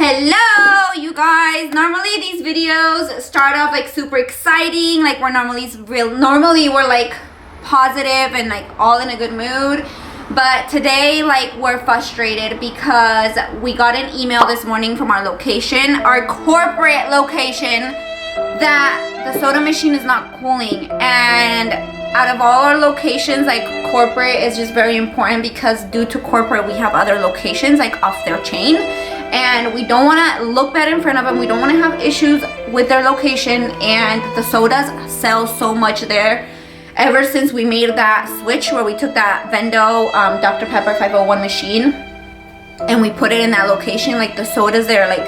Hello you guys. Normally these videos start off like super exciting, like we're normally like positive and like all in a good mood, but today like we're frustrated because we got an email this morning from our location, our corporate location, that the soda machine is not cooling. And out of all our locations, like corporate is just very important because due to corporate we have other locations like off their chain, and we don't want to look bad in front of them. We don't want to have issues with their location, and the sodas sell so much there. Ever since we made that switch where we took that Vendo Dr. Pepper 501 machine and we put it in that location, like the sodas there, like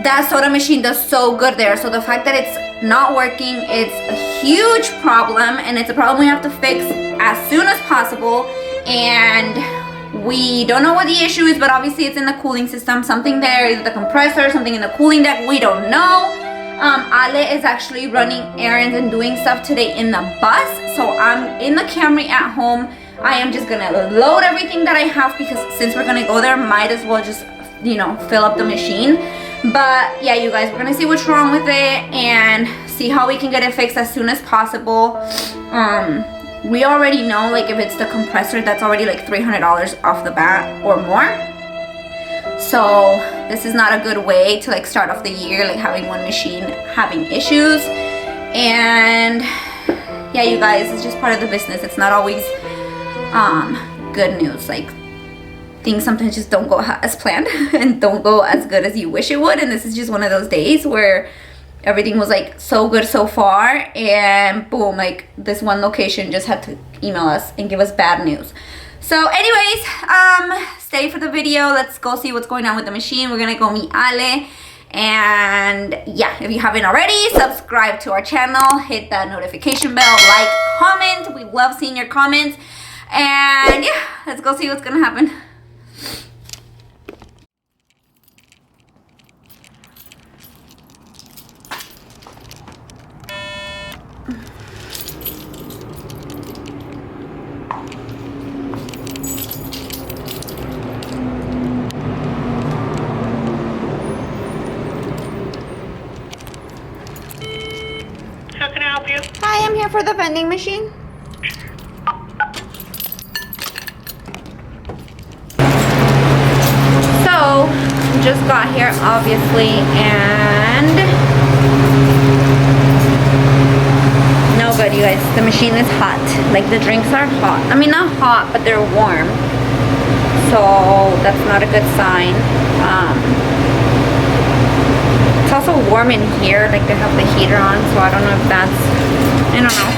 that soda machine does so good there. So the fact that it's not working, it's a huge problem, and it's a problem we have to fix as soon as possible. And we don't know what the issue is, but obviously it's in the cooling system, something there, either the compressor, something in the cooling deck, we don't know. Ale is actually running errands and doing stuff today in the bus, so I'm in the Camry at home. I am just gonna load everything that I have because since we're gonna go there, might as well just, you know, fill up the machine. But yeah, you guys, we're gonna see what's wrong with it and see how we can get it fixed as soon as possible. We already know, like, if it's the compressor, that's already like $300 off the bat or more. So this is not a good way to like start off the year, like having one machine having issues. And yeah, you guys, it's just part of the business. It's not always good news. Like, things sometimes just don't go as planned and don't go as good as you wish it would. And this is just one of those days where everything was like so good so far, and boom, like this one location just had to email us and give us bad news. So anyways, stay for the video. Let's go see what's going on with the machine. We're gonna go meet Ale. And yeah, if you haven't already, subscribe to our channel, hit that notification bell, like, comment. We love seeing your comments. And yeah, let's go see what's gonna happen. Hi, I'm here for the vending machine. So, just got here obviously, and no good, you guys. The machine is hot. Like, the drinks are hot. I mean, not hot, but they're warm. So that's not a good sign. It's also warm in here, like they have the heater on, so I don't know if that's, I don't know.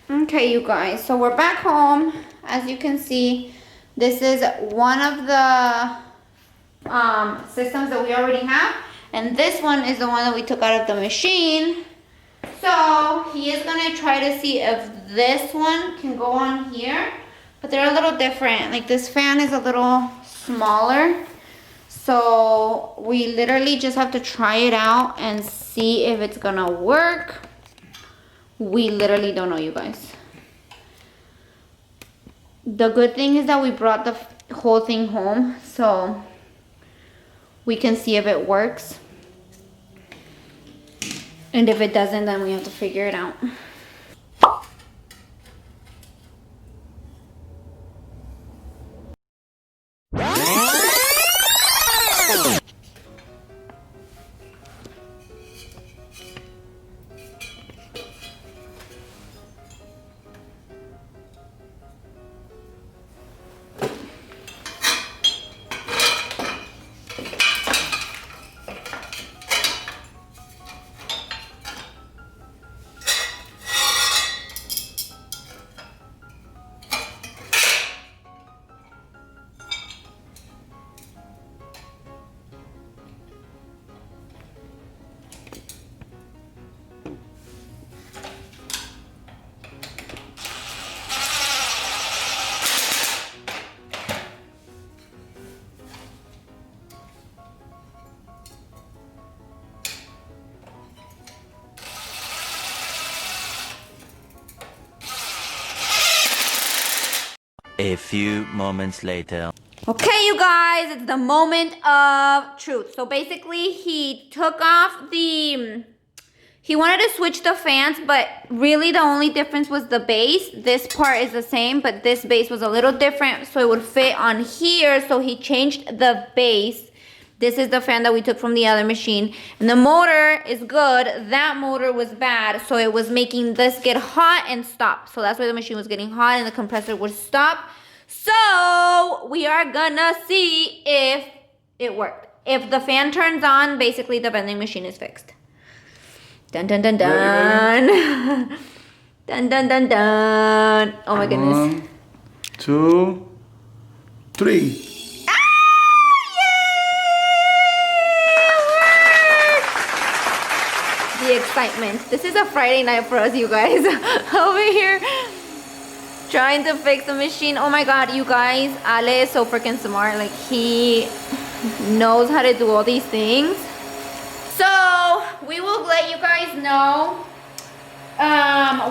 Okay, you guys, so we're back home. As you can see, this is one of the systems that we already have, and this one is the one that we took out of the machine. So he is gonna try to see if this one can go on here, but they're a little different. Like, this fan is a little smaller, so we literally just have to try it out and see if it's gonna work. We literally don't know, you guys. The good thing is that we brought the whole thing home, so we can see if it works. And if it doesn't, then we have to figure it out. A few moments later. Okay, you guys, it's the moment of truth. So basically, he took off the... He wanted to switch the fans, but really the only difference was the base. This part is the same, but this base was a little different, so it would fit on here. So he changed the base. This is the fan that we took from the other machine. And the motor is good. That motor was bad, so it was making this get hot and stop. So that's why the machine was getting hot and the compressor would stop. So we are gonna see if it worked. If the fan turns on, basically the vending machine is fixed. Dun dun dun dun. Dun dun dun dun. Oh my goodness. 1, 2, 3. Ah! Yay! The excitement. This is a Friday night for us, you guys. Over here trying to fix the machine. Oh my god, you guys. Ale is so freaking smart. Like, he knows how to do all these things. So we will let you guys know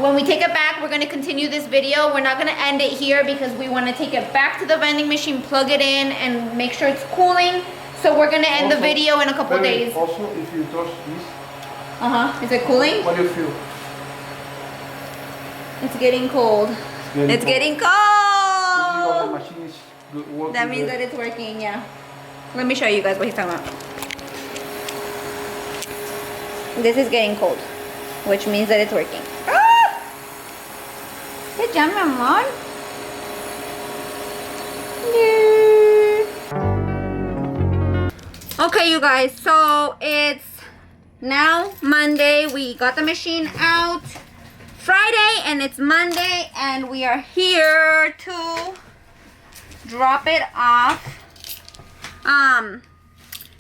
when we take it back. We're going to continue this video. We're not going to end it here because we want to take it back to the vending machine, plug it in, and make sure it's cooling. So we're going to end the video in a couple days. Also, if you touch this, Is it cooling? what do you feel? It's getting cold. It's getting The cold. machine is working. That means that it's working, yeah. Let me show you guys what he's talking about. This is getting cold, which means that it's working. Ah! ¿Qué llama, amor? Yeah. Okay, you guys, so it's now Monday. We got the machine out Friday, and it's Monday, and we are here to drop it off.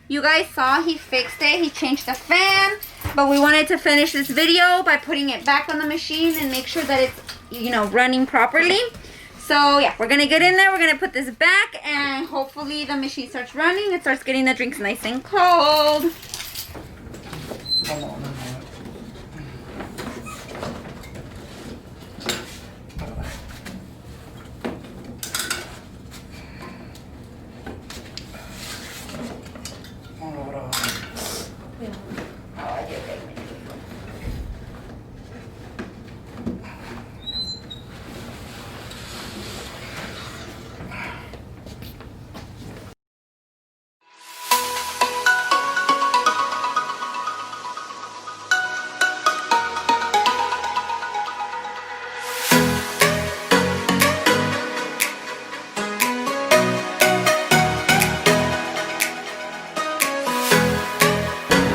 You guys saw he fixed it. He changed the fan, but we wanted to finish this video by putting it back on the machine and make sure that it's, you know, running properly. So yeah, we're gonna get in there, we're gonna put this back, and hopefully the machine starts running. It starts getting the drinks nice and cold.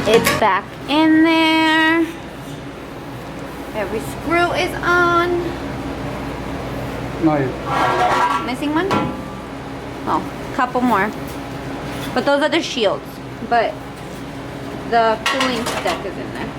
It's back in there. Every screw is on. No, yet. Missing one? Oh, couple more. But those are the shields. But the cooling stick is in there.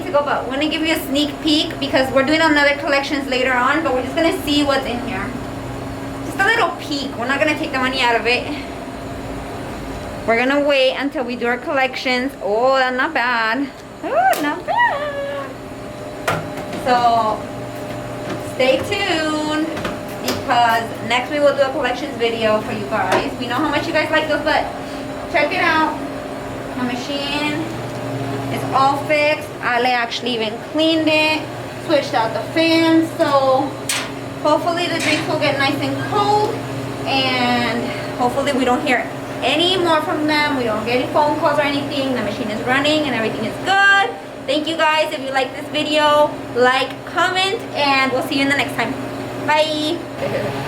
to go, but we're gonna give you a sneak peek because we're doing another collections later on, but we're just gonna see what's in here. Just a little peek. We're not gonna take the money out of it. We're gonna wait until we do our collections. Oh, that's not bad. Oh, not bad. So stay tuned because next we will do a collections video for you guys. We know how much you guys like those, but check it out. My machine is all fixed. Ale actually even cleaned it, switched out the fans, so hopefully the drinks will get nice and cold, and hopefully we don't hear any more from them. We don't get any phone calls or anything. The machine is running and everything is good. Thank you guys. If you like this video, like, comment, and we'll see you in the next time. Bye.